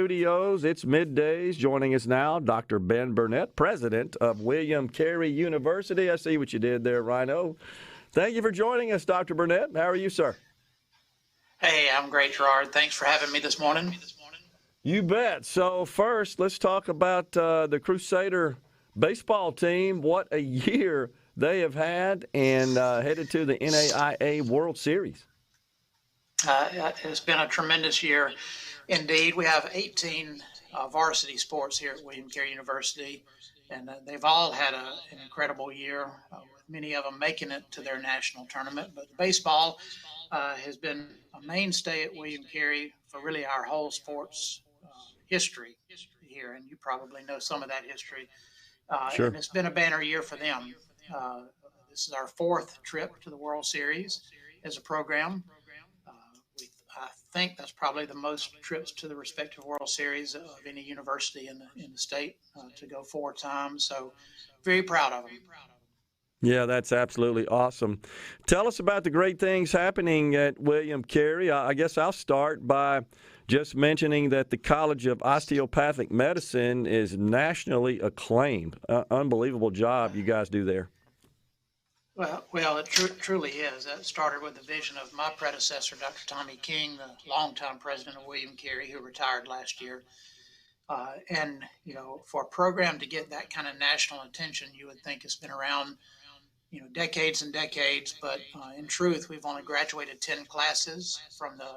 Studios, it's middays. Joining us now, Dr. Ben Burnett, president of William Carey University. I see what you did there, Rhino. Thank you for joining us, Dr. Burnett. How are you, sir? Hey, I'm great, Gerard. Thanks for having me this morning. You bet. So first, let's talk about the Crusader baseball team. What a year they have had, and headed to the NAIA World Series. It's been a tremendous year indeed. We have 18 varsity sports here at William Carey University, and they've all had an incredible year, with many of them making it to their national tournament. But baseball has been a mainstay at William Carey for really our whole sports history here, and you probably know some of that history. Sure. And it's been a banner year for them. This is our fourth trip to the World Series as a program. I think that's probably the most trips to the respective World Series of any university in the state, to go 4 times. So very proud of them. Yeah, that's absolutely awesome. Tell us about the great things happening at William Carey. I guess I'll start by just mentioning that the College of Osteopathic Medicine is nationally acclaimed. Unbelievable job you guys do there. Well, it truly is. That started with the vision of my predecessor, Dr. Tommy King, the longtime president of William Carey, who retired last year. And, for a program to get that kind of national attention, you would think it's been around, decades and decades. But in truth, we've only graduated 10 classes from the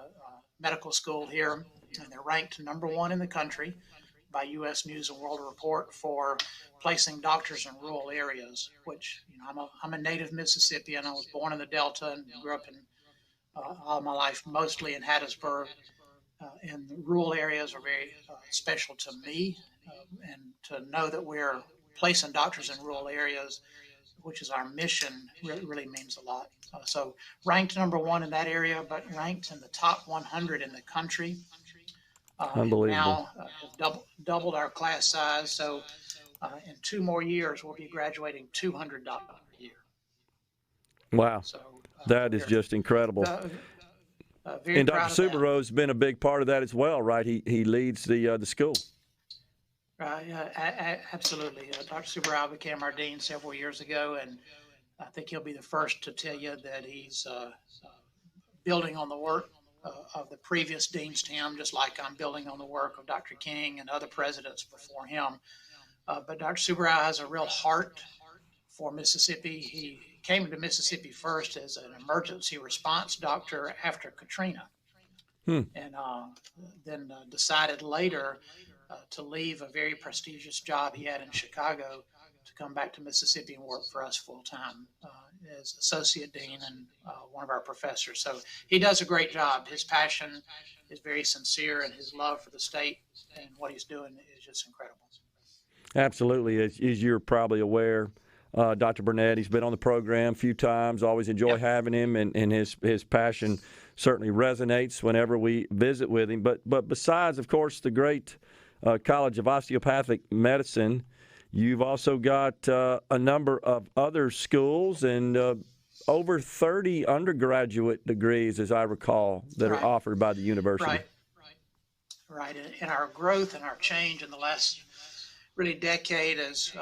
medical school here, and they're ranked #1 in the country by U.S. News and World Report for placing doctors in rural areas, which, I'm a native Mississippian. I was born in the Delta and grew up in all my life, mostly in Hattiesburg. And the rural areas are very special to me. And to know that we're placing doctors in rural areas, which is our mission, really means a lot. So ranked #1 in that area, but ranked in the top 100 in the country. Unbelievable. Now have doubled our class size. So in 2 more years, we'll be graduating 200 doctors a year. Wow. So, that is just incredible. And Dr. Subaru has been a big part of that as well, right? He leads the school. Absolutely. Dr. Subaru became our dean several years ago, and I think he'll be the first to tell you that he's building on the work of the previous dean's team, just like I'm building on the work of Dr. King and other presidents before him. But Dr. Subaru has a real heart for Mississippi. He came to Mississippi first as an emergency response doctor after Katrina, and then decided later to leave a very prestigious job he had in Chicago to come back to Mississippi and work for us full time as associate dean and one of our professors. So he does a great job. His passion is very sincere, and his love for the state and what he's doing is just incredible. Absolutely. As you're probably aware, Dr. Burnett, he's been on the program a few times. Always enjoy having him, and his passion certainly resonates whenever we visit with him. But besides, of course, the great College of Osteopathic Medicine, you've also got a number of other schools and over 30 undergraduate degrees, as I recall, that are offered by the university. Right. And our growth and our change in the last really decade has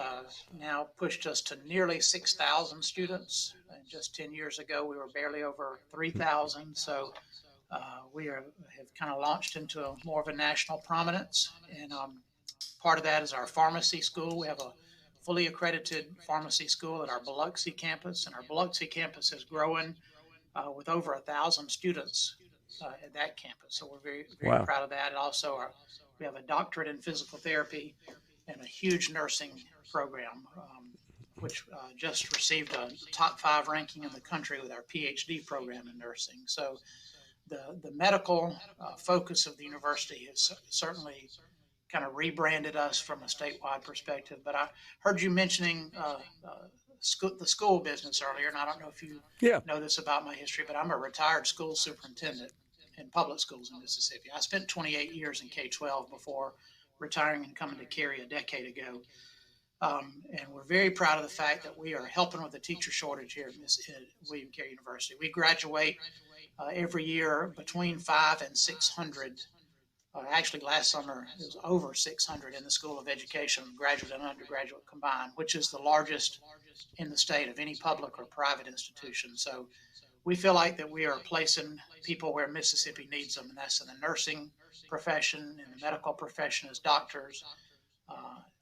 now pushed us to nearly 6,000 students. And just 10 years ago, we were barely over 3,000. So we have kind of launched into more of a national prominence. And part of that is our pharmacy school. We have a fully accredited pharmacy school at our Biloxi campus, and our Biloxi campus is growing with over 1,000 students at that campus. So we're very proud of that. And also we have a doctorate in physical therapy and a huge nursing program, which just received a top 5 ranking in the country with our PhD program in nursing. So the medical focus of the university has certainly kind of rebranded us from a statewide perspective. But I heard you mentioning the school business earlier, and I don't know if you know this about my history, but I'm a retired school superintendent in public schools in Mississippi. I spent 28 years in K-12 before retiring and coming to Carey a decade ago. And we're very proud of the fact that we are helping with the teacher shortage here at William Carey University. We graduate every year between 500 and 600 Actually, last summer it was over 600 in the School of Education, graduate and undergraduate combined, which is the largest in the state of any public or private institution. So we feel like that we are placing people where Mississippi needs them, and that's in the nursing profession, in the medical profession as doctors,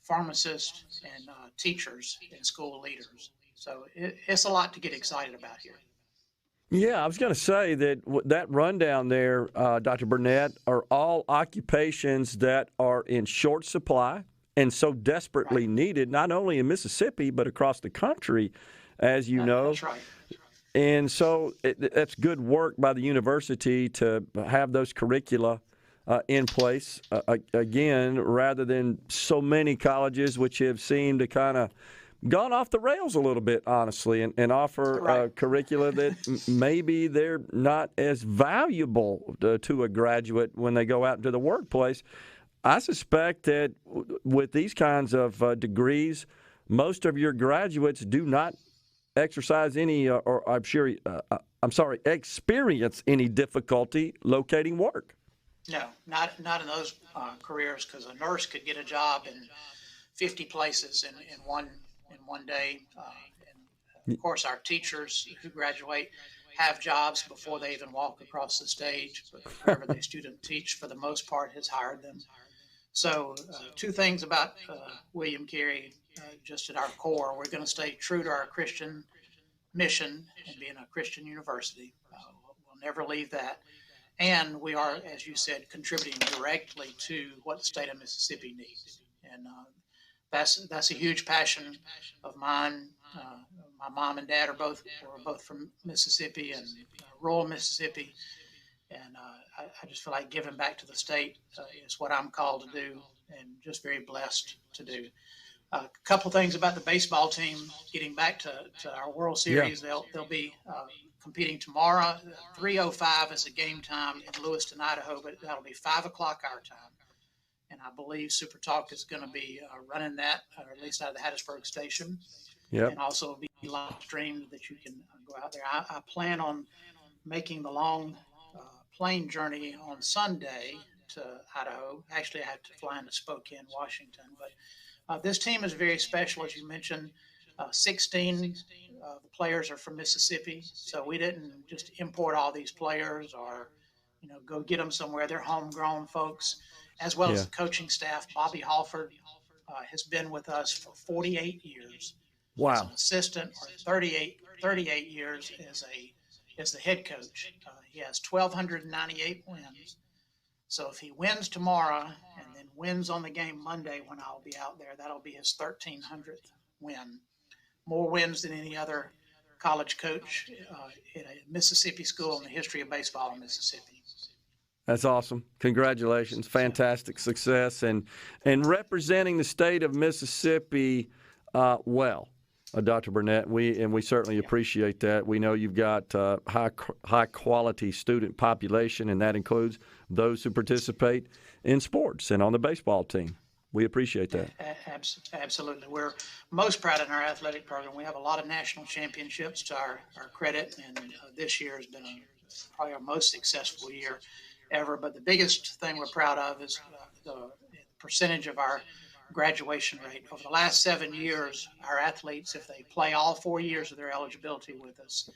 pharmacists, and teachers and school leaders. So it's a lot to get excited about here. Yeah, I was going to say that that rundown there, Dr. Burnett, are all occupations that are in short supply and so desperately needed, not only in Mississippi, but across the country, as you know. That's right. And so that's good work by the university to have those curricula in place, again, rather than so many colleges which have seemed to kind of gone off the rails a little bit, honestly, and offer curricula that maybe they're not as valuable to a graduate when they go out into the workplace. I suspect that with these kinds of degrees, most of your graduates do not exercise any, experience any difficulty locating work. No, not in those careers, because a nurse could get a job in 50 places in one day. And of course, our teachers who graduate have jobs before they even walk across the stage. But whoever the student teach, for the most part, has hired them. So two things about William Carey, just at our core. We're going to stay true to our Christian mission and being a Christian university. We'll never leave that. And we are, as you said, contributing directly to what the state of Mississippi needs. And that's a huge passion of mine. My mom and dad were both from Mississippi and rural Mississippi. And I just feel like giving back to the state is what I'm called to do, and just very blessed to do. A couple things about the baseball team, getting back to our World Series. Yeah. They'll be competing tomorrow. 3:05 is the game time in Lewiston, Idaho, but that'll be 5 o'clock our time. And I believe SuperTalk is going to be running that, or at least out of the Hattiesburg station. Yep. And also be live streamed that you can go out there. I plan on making the long plane journey on Sunday to Idaho. Actually, I have to fly into Spokane, Washington. But this team is very special, as you mentioned. 16 of the players are from Mississippi, so we didn't just import all these players or go get them somewhere. They're homegrown folks, as well as the coaching staff. Bobby Halford has been with us for 48 years. Wow. As an assistant, or 38 years as the head coach. He has 1,298 wins. So if he wins tomorrow and then wins on the game Monday when I'll be out there, that'll be his 1,300th win. More wins than any other college coach in a Mississippi school in the history of baseball in Mississippi. That's awesome. Congratulations. Fantastic success and representing the state of Mississippi well. Dr. Burnett, we certainly appreciate that. We know you've got high quality student population, and that includes those who participate in sports and on the baseball team. We appreciate that. Absolutely. We're most proud in our athletic program. We have a lot of national championships to our credit, and this year has been probably our most successful year ever. But the biggest thing we're proud of is the percentage of our graduation rate. Over the last 7 years, our athletes, if they play all 4 years of their eligibility with us,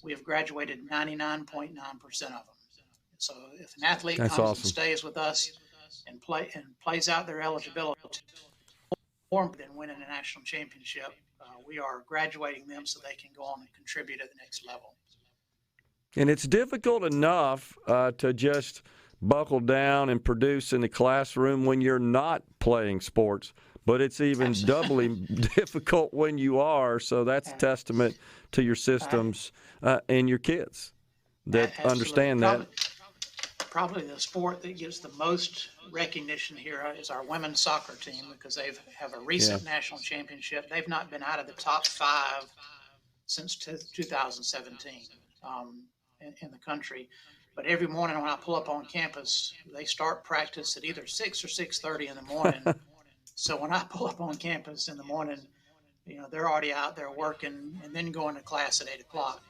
we have graduated 99.9% of them. So if an athlete comes and stays with us and plays out their eligibility, more than winning a national championship, we are graduating them so they can go on and contribute at the next level. And it's difficult enough to just buckle down and produce in the classroom when you're not playing sports, but it's even doubly difficult when you are. So that's a testament to your systems and your kids that understand that. Probably the sport that gets the most recognition here is our women's soccer team, because they have a recent national championship. They've not been out of the top 5 since 2017 in the country. But every morning when I pull up on campus, they start practice at either 6 or 6:30 in the morning. So when I pull up on campus in the morning, they're already out there working and then going to class at 8 o'clock.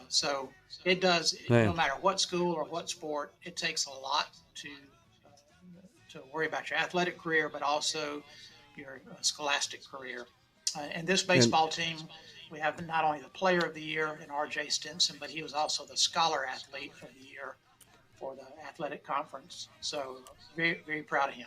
So it does, no matter what school or what sport, it takes a lot to worry about your athletic career, but also your scholastic career. And this baseball team, we have not only the player of the year in R.J. Stinson, but he was also the scholar athlete of the year for the athletic conference. So very, very proud of him.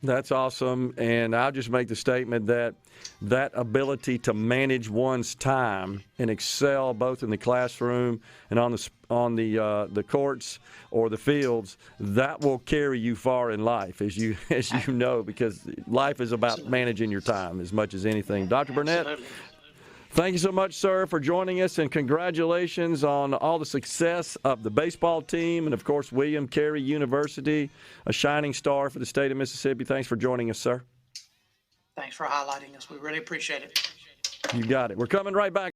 That's awesome. And I'll just make the statement that that ability to manage one's time and excel both in the classroom and on the courts or the fields, that will carry you far in life, as you know, because life is about managing your time as much as anything. Dr. Burnett, thank you so much, sir, for joining us, and congratulations on all the success of the baseball team and, of course, William Carey University, a shining star for the state of Mississippi. Thanks for joining us, sir. Thanks for highlighting us. We really appreciate it. You got it. We're coming right back.